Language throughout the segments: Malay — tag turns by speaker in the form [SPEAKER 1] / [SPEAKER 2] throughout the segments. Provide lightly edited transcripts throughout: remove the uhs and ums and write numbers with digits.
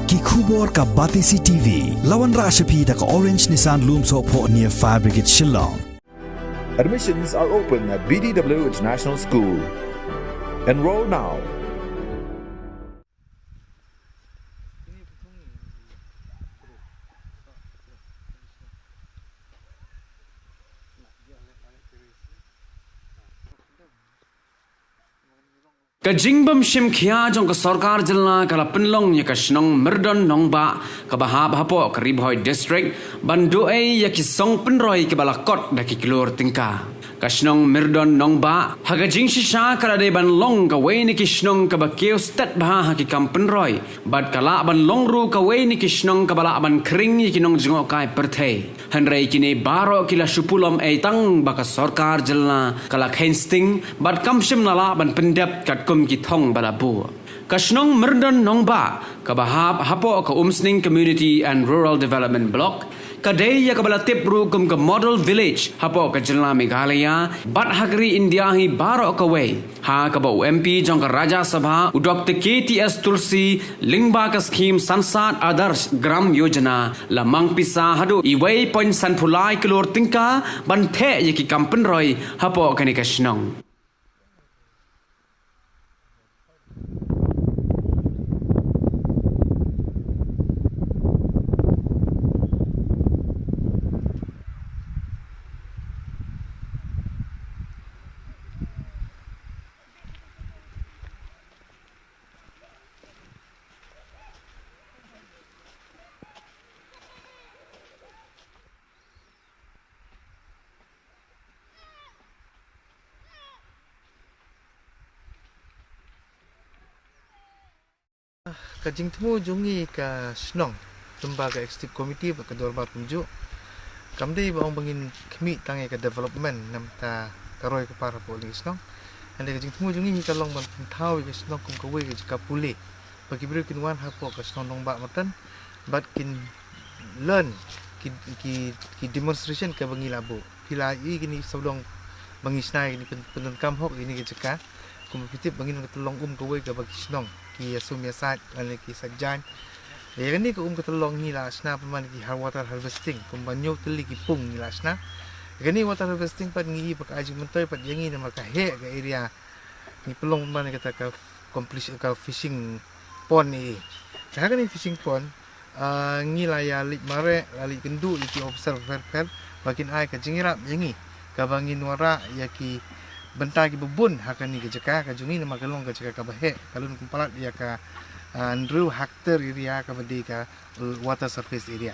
[SPEAKER 1] Ki khubor ka Batisi TV. Lawan Rashapi da ka Orange Nissan Lumso po near Fire Brigade Shillong.
[SPEAKER 2] Admissions are open at BDW International School. Enroll now.
[SPEAKER 3] Kajingbam shim khia jong ka sarkar jilna kala penlong ya kashnong merdon nongba ka bahab hapo ka Ribhoi district bandu ai ya ki song penroi ke balakot da ki klor tingka kashnong merdon nongba haga jing shisha kala de ban long ka wei ni kishnong ka bakeu stat bah ha ki kam penroi bad kala ban long ru ka wei ni kishnong ka bala ban kring ki nong jingo kai perthei hanrei kini baro kila shupulom ai tang baka sarkar jilna kala kensting bad kam shim nala ban pendap kat ki thong balabu kashnong merdon nongba kabahab hapo ka umsning community and rural development block kadai ya kabala tip ru kum ka model village hapo ka jilna Meghalaya bat hagri India hi baro ka way ha ka ba MP jong ka Raja Sabha u Dr KTS Tulsi lingba ka scheme Sansad Adarsh Gram Yojana lamang pisa hadu I way point sanphulai kilor tingka ban the ye ki kampen roi hapo ka ni kashnong
[SPEAKER 4] Kajing temu jungi ka Snong lembaga eksekutif komiti ba kedua bar tunjuk kamdei ba bangin kemi tangai ka development nam ta karoi ka para poli Snong ande kajing temu jungi ka long ban thau ka Snong kum ka we ka puli bagi beri kinwan hapo ka Snong dong ba matan but kin learn ki demonstration ka bangi labo pila I gini saudong bangi snai gini penun kam hok ini ke jeka kum pitip bangin ka tolong ka we ka bagi Snong ki asumya sat ane ki sajjan ya ni ko katulong ni la sna paman ki water harvesting kum banyo teli ki pung ni la sna gani water harvesting pat ngi pak aji mentoy pat yangi na maka he ka area ni pelong paman kata ka completion ka fishing pond ni ni fishing pond ngi la ya lik mare lali kendu ki observe per bakin ai ka jingirap yangi ka bangin wara ya ki bentar ki bebun hakani ke jeka ka jungi nama kalong ke jeka ka bahe kalun kumpalat dia ka Andrew hektar area ka bedi ka water surface area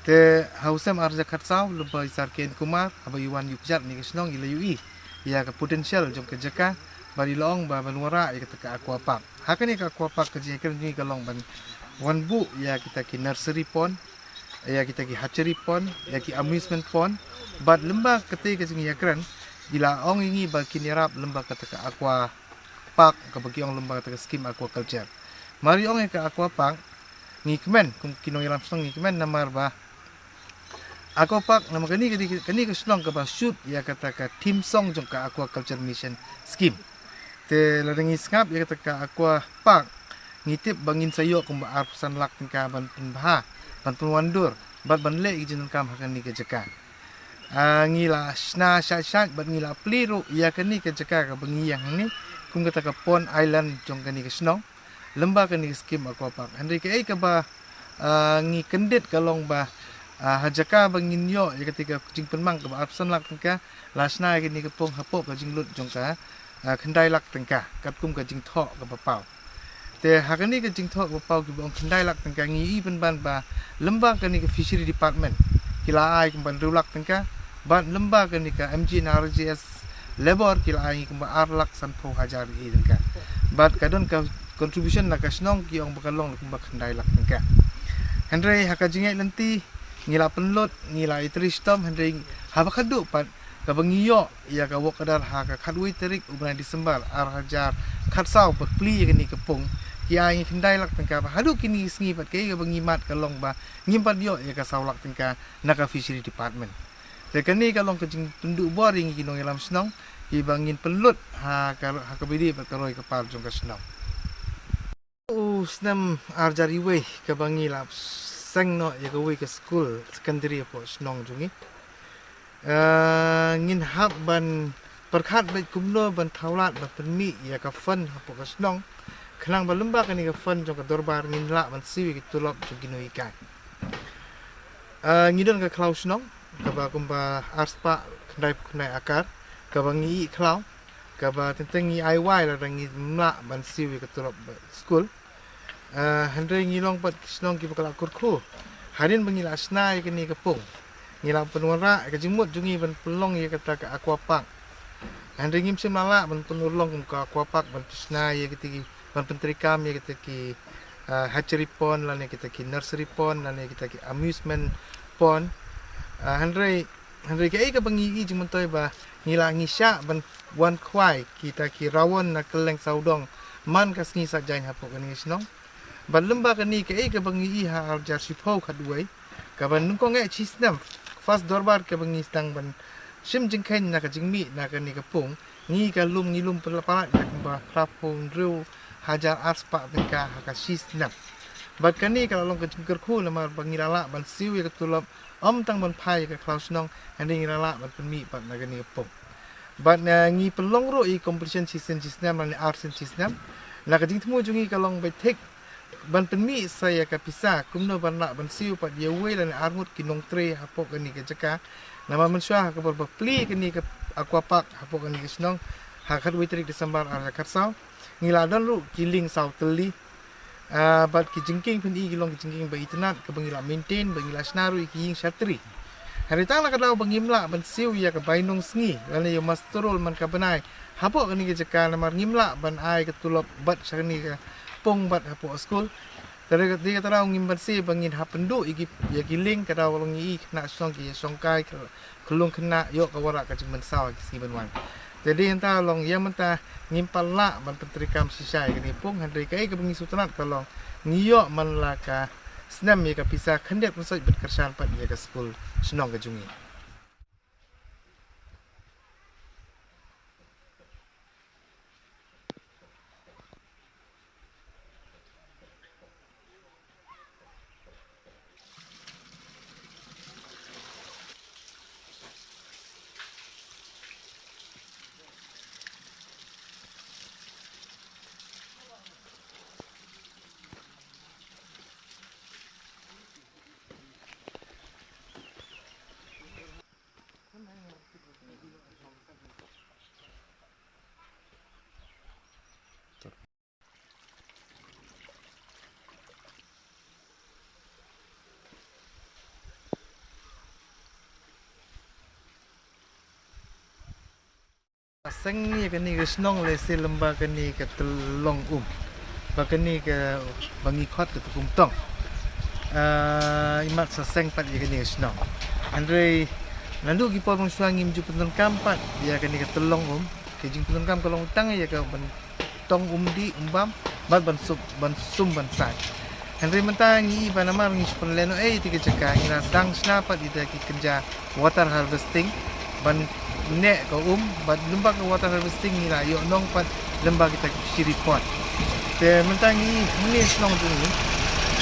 [SPEAKER 4] te hausam arja khatsau lupa isar ken kumar aba yuan yukjat ni kesnong ila yui ya ka potential jong ke jeka bari long ba banwara ya ka aqua park hakani ka aqua park ke jeka jungi kalong ban wan bu ya kita ki nursery pond ya kita ki hatchery pond ya ki amusement pond but lembah kete ke jungi yakran ila ong ingi ba kinirap lembah kata ka aqua park ka bagi ong lembah kata ka scheme aquaculture mari ong ka aqua park ni kemen kum kinong iram song ni kemen namar ba aqua park nama kani ka slong ka ba shoot ya kata ka team song jong ka aquaculture mission scheme te ladengi skap ya kata ka aqua park ngitip bangin sayo kum ba arsan lak tingka ban penbah ban penwandur bat ban le ijin kam hakani ka jeka ngila sna shat bat ngila pliru ya kani ke jeka ka bengi yang ni kum kata ka Pond Island jong kani ke Snong lembah kani ke scheme aqua park andai ke ai ka ba ngi kendet kalong ba hajaka bangin yo ya ketika jing penmang ka ba absan lak tengka lasna kani ke pong hapop ka jing lut jong ka kendai lak tengka kat kum ka jing thok ka ba pau te hakani ke jing thok ba pau ki bong kendai lak tengka ngi I pen ban ba lembah kani ke fishery department kila ai kum ban rulak tengka ban lembah kani ka MG RJS labor kila ai kum ba arlak sanpo hajar I tengka bat kadon ka contribution na kasnong ki ong bakalong kum ba kendai lak tengka hendrei hakajingai nanti ngila penlot ngila itristom hendrei habakadu pat ka bangiyo ya ka wokadar ha ka khadwi terik ubna Disember ar hajar khatsau pat pli kani kepung ki ai kendai lak tengka hadu kini sngi pat ke ka bangimat kalong ba ngimpat yo ya ka saulak tengka naka fishery department te kani kalong ka jing tunduk boring kinong ilam snong ki bangin penlut ha ka bidi pat karoi ka par jong ka snong Senam arjari wei ke bangi lap seng no ya ke wei ke school secondary po snong jungi. Ngin hab ban perkhat bet kumno ban thaulat ban penmi ya ke fun po ke snong. Kenang ban lembak ni ke fun jong ke dorbar ngin la ban siwi ke tulop jong kinu ikai. Ngidon ke klau snong ke ba kumba arspa kendai akar ke bangi klau ke ba tentengi IY la rangi mla ban siwi ke tulop school. Handai ngilong pat snong ki bakal kurku. Harin bangila asnai ke ni kepung. Ngila penwara ke jimut jungi ban pelong ye kata ke aquapark. Handai ngim semala ban penulong ke aquapark ban snai ye ketiki ban pentrikam ye ketiki hatchery pond lan ye ketiki nursery pond lan ye ketiki amusement pond. Handai ke bangi i jimuntoi ba ngila ngisya ban wan kwai kita ki rawon na keleng saudong man kas ngi sajain hapok ni snong. Ban lemba ke ni ke bangi ha arjar sipau kadwai ka ban nungko ngai chisnam fast dorbar ke bangi stang ban sim jingkhen na ka jingmi na ka ni ka pung ni ka lum pelapala ya ba krapung driu hajar arspa bengka ha ka chisnam bat ka ni ka long ka jingker khu na mar bangi rala ban siu ya tulop tang ban pai ka klausnong handing rala ban penmi pat na ka ni ka pung bat na ngi pelong ro I competition chisnam na arts chisnam na ka jingtmu jungi ka long bai tek ban penmi saya ka pisa kumno ban la ban siu pat ye we lan armut kinong tre hapok ni ke jaka nama mensua ka ber pli ke ni ke aquapark hapok ni ke snong ha khat we trik Desember ar khat saw ngila dan lu kiling saw teli bat ki jingking pen I kilong ki jingking ba itnat ke bangila maintain bangila snaru ki ying shatri hari tang la ka daw bangimla ban siu ya ka bainong sngi lan ye masturul man ka banai hapok ni ke jaka namar ngimla ban ai ke tulop bat sakni ka pong bat hapo school tare dia kata ngim bersih bangin hapendu igi ya giling kata walong I kena song ki songkai kelung kena yok kawara ka cingmen saw ki banwan jadi enta long ya menta ngim pala ban pentrikam sisai ni pong handai kai ke bangi sutrat kalong ngiyok man la ka snam ya ka pisa khendet masai bet kersan pat ya ka school snong ka jungi seng ni ke ni ke snong le se lemba ke ni ke telong ba ke ni ke bangi khot ke tukum tong imat sa seng pat ye ke ni snong andre nandu ki por mong swangim ju penton kampat dia ke ni ke telong ke jing penton kam kolong tang ye ke ban tong di umbam bat ban sum ban sai andre mentangi ba namar ngi spon leno ti ke caka ina dang snapat ida ki kerja water harvesting ban nek ko bat lembag ke water harvesting ni la yo nong pat lembag kita ki report te mentangi ni slong tu ni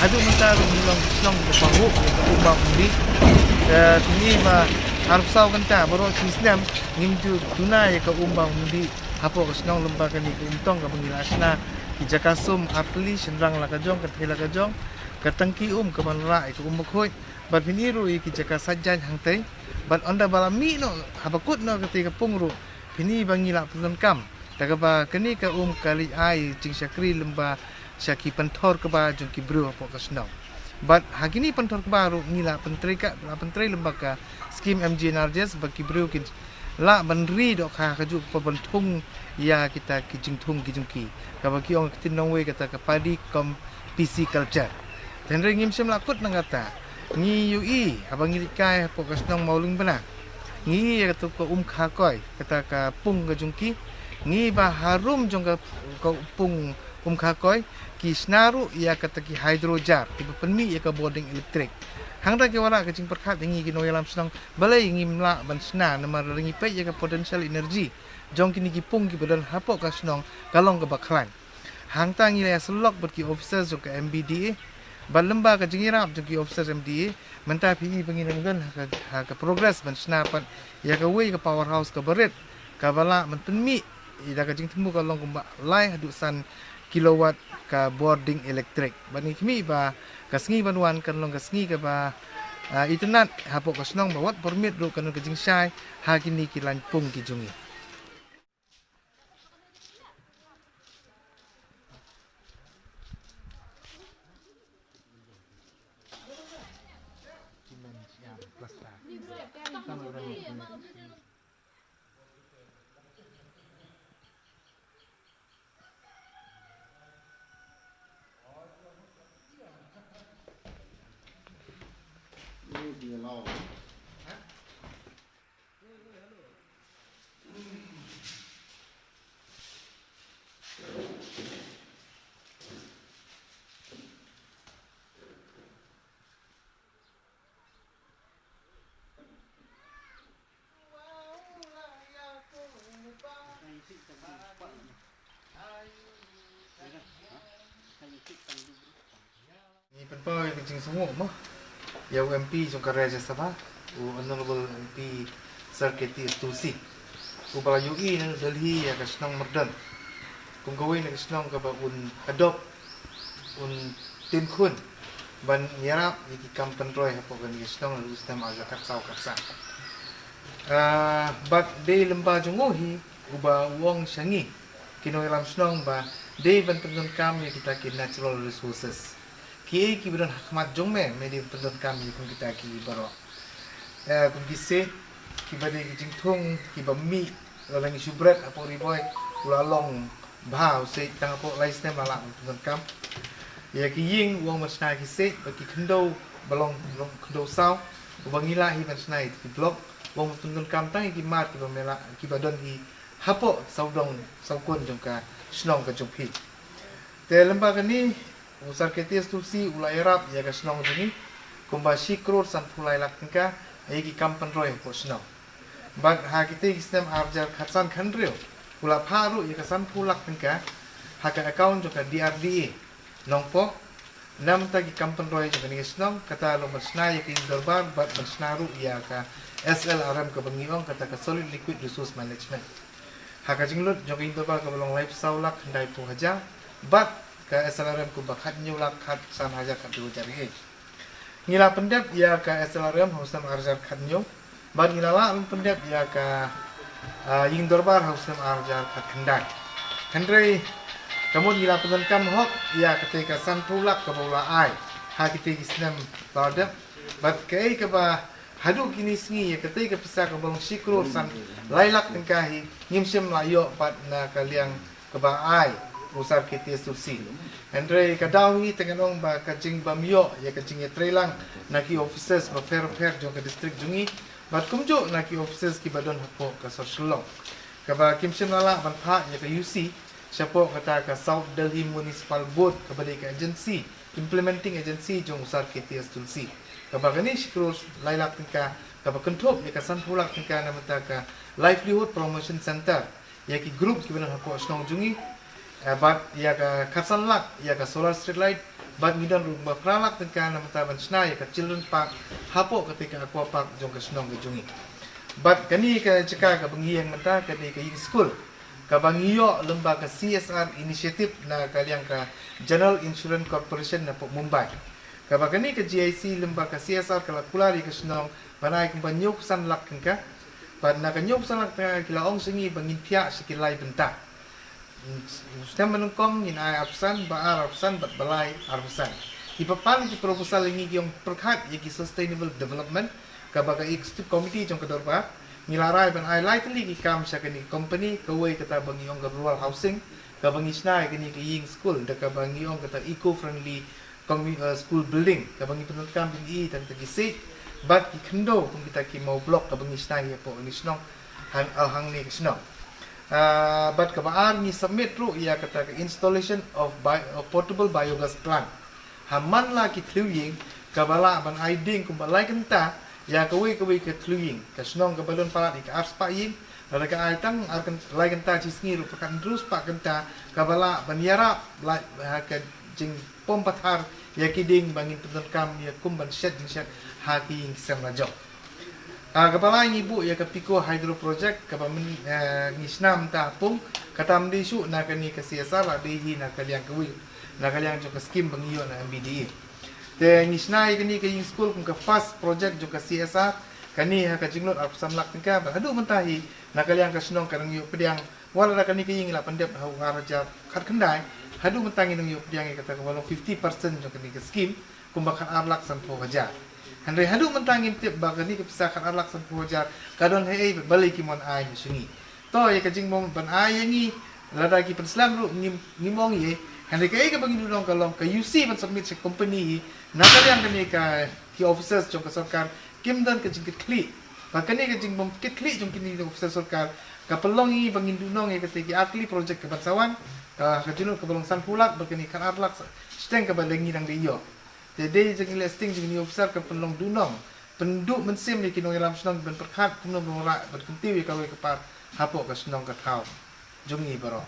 [SPEAKER 4] adu mentar ni long slong ko pahu ko umbang di ni ba harus saw kanta baro sistem ngimju tuna ya ko umbang di hapo ko slong lembag ni ko untong ka bangilasna ki jakasum apli senrang la ka jong ka thela ka jong ka tangki ka manra ko umkhoi bat piniru ki jaka sajjan hangtai bat onda balami no habakut no ketika pungru pini bangila punon kam daga ba keni ka kali ai jing syakri lemba syaki pentor ke ba jong ki bru apa kasno bat hagini pentor ke baru ngila pentri ka la pentri lemba ka skim MGNRJS bagi bru kin la banri dok ha kaju pabentung ya kita ki jing thung ki jung ki ka bagi ong tinong we kata ka padi kom PC culture dan ringim sem lakut nangata ni UI abang ilikai pokas nong maulung bena ni kata ko khakoi kata ka pung ka jungki ni ba harum jong ka pung khakoi ki snaru ya kata ki hydrojar ti penmi ya ka boarding elektrik hangda ke wala ka jing perkhat ngi ki no yalam snong balai ngi mla ban sna namar ringi pe ya ka potential energy jong kini ki pung ki badan hapok ka snong kalong ka baklan hang tang ile selok berki officers jo ka MBDA ban lemba ka jingirap jo ki officers MDA menta PE pengingan ha ka progress ban snapan ya ka wei ka powerhouse ka berit ka bala mentenmi ida ka jing temu ka long kumba lai hadusan kilowatt ka boarding electric bani kimi ba kasngi banwan kan long kasngi ka ba internet hapo ka snong bawat permit ru kan ka jing shai ha kini kilan pung ki jungi Ni penpoy kencing semua mah. Ya MP jong ka Rajya Sabha, Honorable MP Sarketi Tulsi. Bala UI nang Delhi ya ka senang merdan. Kung gawin na senang ka ba adopt tim kun ban nyarap iki kampen roy hapo kan senang lu sistem aja kaksa. Bak day lemba jongohi uba wong syangi kino ilam senang ba day ban pendon kami kita ki natural resources. Ki bidan hakmat jongme medi pendon kami kung kita ki baro. Kung gise ki bade ki jingthung ki bami lalang subret apo riboy ulalong bhau se tang apo lai sistem ala pendon kam. Ya ki ying wong masna ki se baki kendo balong kendo saw ubangila hi masna ki blok wong pendon kam tang ki mat ki bamela ki badon hi hapo saudong saukun jongka snong ka jongpi. Te lembaga ni Usar ketis Tulsi ulai rap ya ka snong jini kumba shikror san pulai lakka egi kampan roy ko snong bag ha kite sistem arjar khatsan khandrio ula pharu ya ka san pulak tengka ha ka account joka DRDA nongpo nam ta ki kampan roy joka ni snong kata lo masna ya ki darbar bat masnaru ya ka SLRM ka bangiong kata ka solid liquid resource management ha ka jinglut joka in darbar ka balong life saulak handai pu haja bat ka SLRM ku bakhat nyulak khat san hajar kat du jari ngila pendep ya ka SLRM hausam arjar khat nyu ban ngila la pendep ya ka ying dorbar hausam arjar khat khandai khandrei kamun ngila pendep kam hok ya ketika san pulak ka bola ai ha kite islam badap bat kai ka ba hadu kini singi ya ketika pisa ka bolong sikro san lailak tengkahi ngimsim layo pat na kaliang ka ba ai usar kita Tulsi. Andre kadawi tenganong ba kajing bamyo ya kajing etrelang naki officers ba fair jong ka district jungi bat kumjo naki officers ki badon hapo ka Sorsulong. Ka ba kimsim lala ban pha ya ka UC siapo kata ka South Delhi Municipal Board ka ba ka agency implementing agency jong usar kita Tulsi. Ka ba gani shikrus lailak tingka ka ba kontrop ya ka sanpulak tingka namata ka livelihood promotion center ya ki group ki badon hapo snong jungi bat ya ka khatsan lak ya ka solar street light bat midan rumah pralak tengka namata bansna ya ka children park hapo ketika aqua park jong ka snong ke jungi bat kani ka ceka ka bengi yang mata ka di ka school ka bangiyo lembaga CSR initiative na kaliang ka General Insurance Corporation na po Mumbai ka kani ka GIC lembaga CSR kala kulari ka snong banai kung banyok san lak tengka bat na kanyok san lak tengka kilaong singi bangin pia sikilai benta sistem menungkong in ay arsan ba arsan bat balai arsan ipapan ki proposal ini yung perkhat yaki sustainable development kabaga executive committee jong kadorba milarai ban ay lightly ki kam sa kani company kawai kata bangi yung rural housing kabangi snai kani ki ying school da kabangi yung kata eco friendly school building kabangi penuntkam bingi tan tagisi bat ki kendo kung kita ki mau block kabangi snai po ni snong hang ni snong but kabaar ni submit ru ia kata ke installation of portable biogas plant haman la ki thluying kabala ban aiding kumbalai kenta ya kawi ke thluying ka snong ka balon palat ka ars pa ying Lalu ka ay tang akan lai kanta cisngi rupakan terus pak kanta kabala banyara lai ka jing pom pathar ya kiding bangin penerkam ya kumban shed haki ing sem rajo. Kapala ibu ya kapiko hydro project kapamen ngisnam ta pung katam di su na kani ka CSR la di na kaliang kawi na kaliang jo ka skim bangiyo na MBDE. Te ngisnai kani ka ing school kung ka fast project jo ka CSR kani ha ka jinglot ap samlak tingka hadu mentahi na kaliang ka snong karang yo pediang wala na kani ka ing la pandep ha waraja khat kendai hadu mentangi nang yo pediang kata ka 50% jo kani ka skim kung bakal arlak san po haja. Handai hadu mentangin tip bagani kepisakan arlak san pujar kadon hei balik kimon ai ni sungi to ya kajing mong ban ai ngi lada ki penslam ru ngimong ye handai kai ka bagi dulong kalong ka UC ban submit se company na kalian kani ka ki officers jong ka sarkar kim dan ka jing kli bakani ka jing mong kli jong kini officer sarkar ka pelong ngi bangin dunong ye ka akli project ka bansawan ka kajinut ka belong san pulak bakani kan arlak steng ka balengi nang diyo. Jadi jangan listing jangan officer ke penlong dunong penduk mensim ni kinong dalam senang ben perkat kuno bemorak berkentiwi kalau kepar hapok ke senang ke kau jungi baro.